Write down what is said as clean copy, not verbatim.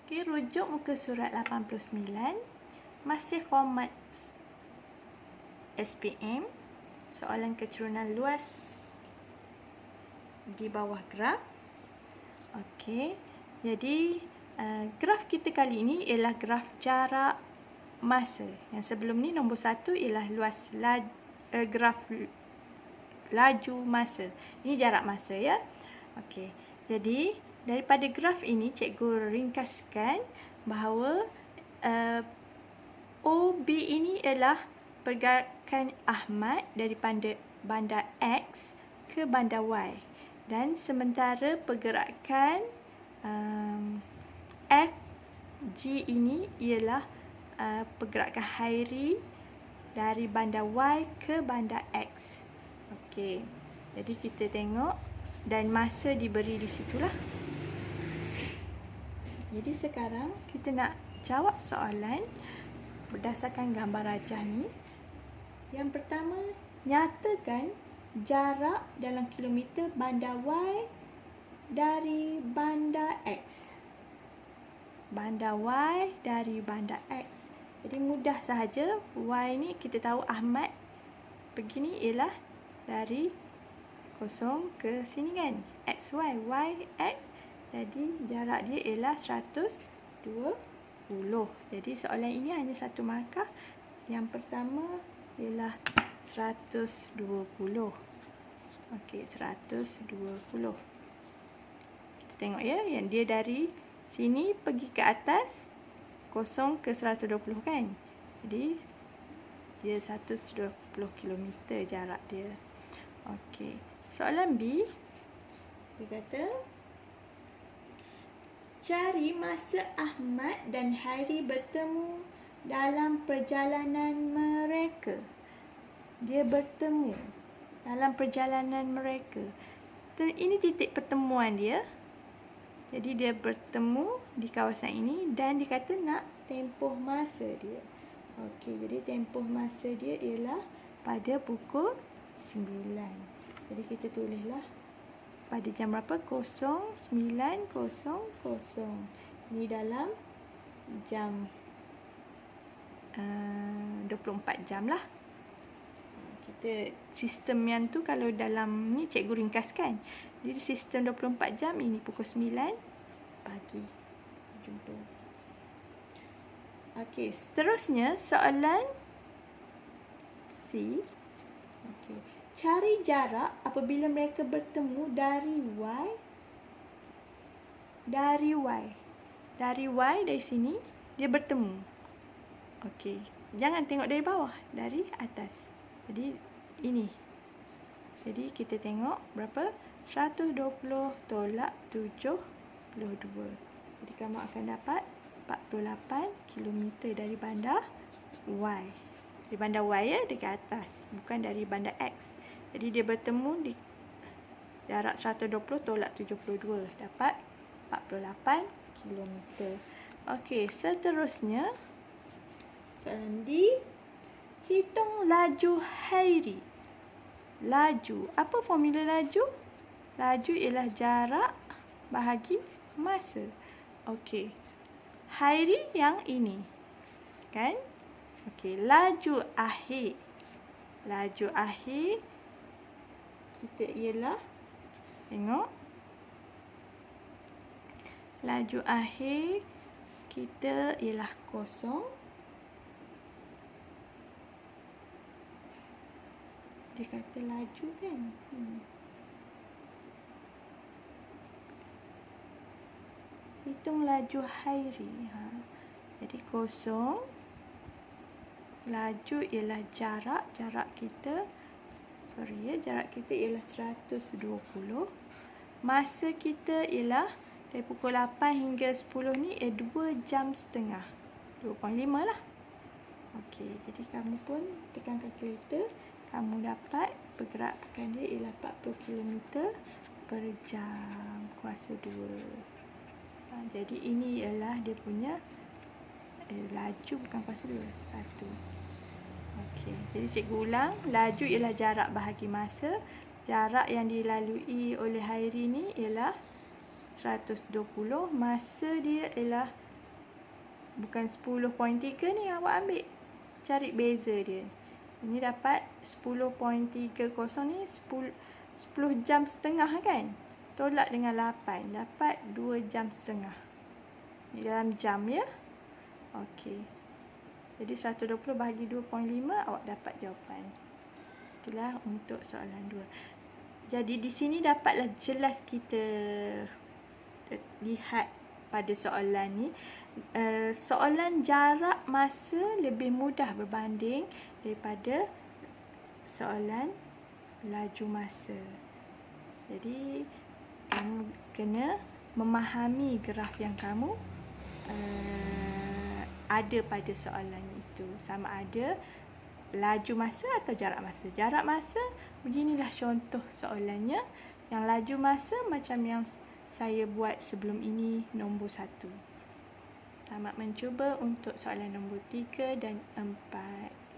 Okey, rujuk muka surat 89. Masih format SPM. Soalan keturunan luas di bawah graf. Okey, jadi graf kita kali ini ialah graf jarak masa. Yang sebelum ni nombor 1 ialah graf laju masa. Ini jarak masa ya. Okey, jadi daripada graf ini cikgu ringkaskan bahawa OB ini ialah pergerakan Ahmad dari bandar X ke bandar Y, dan sementara pergerakan FG ini ialah pergerakan Hairi dari bandar Y ke bandar X. Okey, jadi kita tengok dan masa diberi di situlah. Jadi sekarang kita nak jawab soalan berdasarkan gambar rajah ni. Yang pertama, nyatakan jarak dalam kilometer bandar Y dari bandar X. Bandar Y dari bandar X. Jadi mudah sahaja. Y ni kita tahu Ahmad pergi ni ialah dari kosong ke sini kan. XY, YX. Jadi jarak dia ialah 120. Jadi soalan ini hanya satu markah. Yang pertama ialah 120. Okey, 120. Kita tengok ya, yang dia dari sini pergi ke atas kosong ke 120 kan. Jadi dia 120 km jarak dia. Okey, soalan B. Dia kata cari masa Ahmad dan Hairi bertemu dalam perjalanan mereka. Dia bertemu dalam perjalanan mereka. Dan ini titik pertemuan dia. Jadi dia bertemu di kawasan ini dan dikata nak tempoh masa dia. Okey, jadi tempoh masa dia ialah pada pukul 9. Jadi kita tulislah pada jam berapa? 09.00. Ini dalam jam 24 jam lah. Kita sistem yang tu kalau dalam ni cikgu ringkaskan. Jadi sistem 24 jam ini pukul 9 pagi. Jumpa. Okey, seterusnya soalan C. Okey. Cari jarak apabila mereka bertemu dari Y. Dari sini dia bertemu. Okey, jangan tengok dari bawah, dari atas. Jadi ini. Jadi kita tengok berapa? 120 tolak 72. Jadi kamu akan dapat 48 km dari bandar Y. Di bandar Y ya, dekat atas, bukan dari bandar X. Jadi dia bertemu di jarak 120 tolak 72, dapat 48 km. Okey, seterusnya soalan D. Hitung laju Hairi. Laju, apa formula laju? Laju ialah jarak bahagi masa. Okey, Hairi yang ini kan. Okey, laju akhir. Laju akhir kita ialah, tengok, laju akhir kita ialah kosong. Dia kata laju kan. Hitung laju Hairi. Jadi kosong. Laju ialah jarak kita. Jarak kita ialah 120. Masa kita ialah dari pukul 8 hingga 10 ni 2 jam setengah. 2.5 lah. Okey, jadi kamu pun tekan kalkulator. Kamu dapat pergerakan dia ialah 40 km per jam kuasa 2. Jadi ini ialah dia punya laju, bukan kuasa 2. 1. Okey, jadi cikgu ulang. Laju ialah jarak bahagi masa. Jarak yang dilalui oleh Hairi ni ialah 120. Masa dia ialah bukan 10.3 ni awak ambil. Cari beza dia. Ini dapat 10.30 ni 10 jam setengah kan? Tolak dengan 8. Dapat 2 jam setengah. Ini dalam jam ya. Okey. Jadi 120 bahagi 2.5 awak dapat jawapan. Itulah untuk soalan 2. Jadi di sini dapatlah jelas kita lihat pada soalan ni. Soalan jarak masa lebih mudah berbanding daripada soalan laju masa. Jadi kamu kena memahami graf yang kamu ada pada soalan itu. Sama ada laju masa atau jarak masa. Jarak masa, beginilah contoh soalannya. Yang laju masa macam yang saya buat sebelum ini, nombor 1. Selamat mencuba untuk soalan nombor 3 dan 4.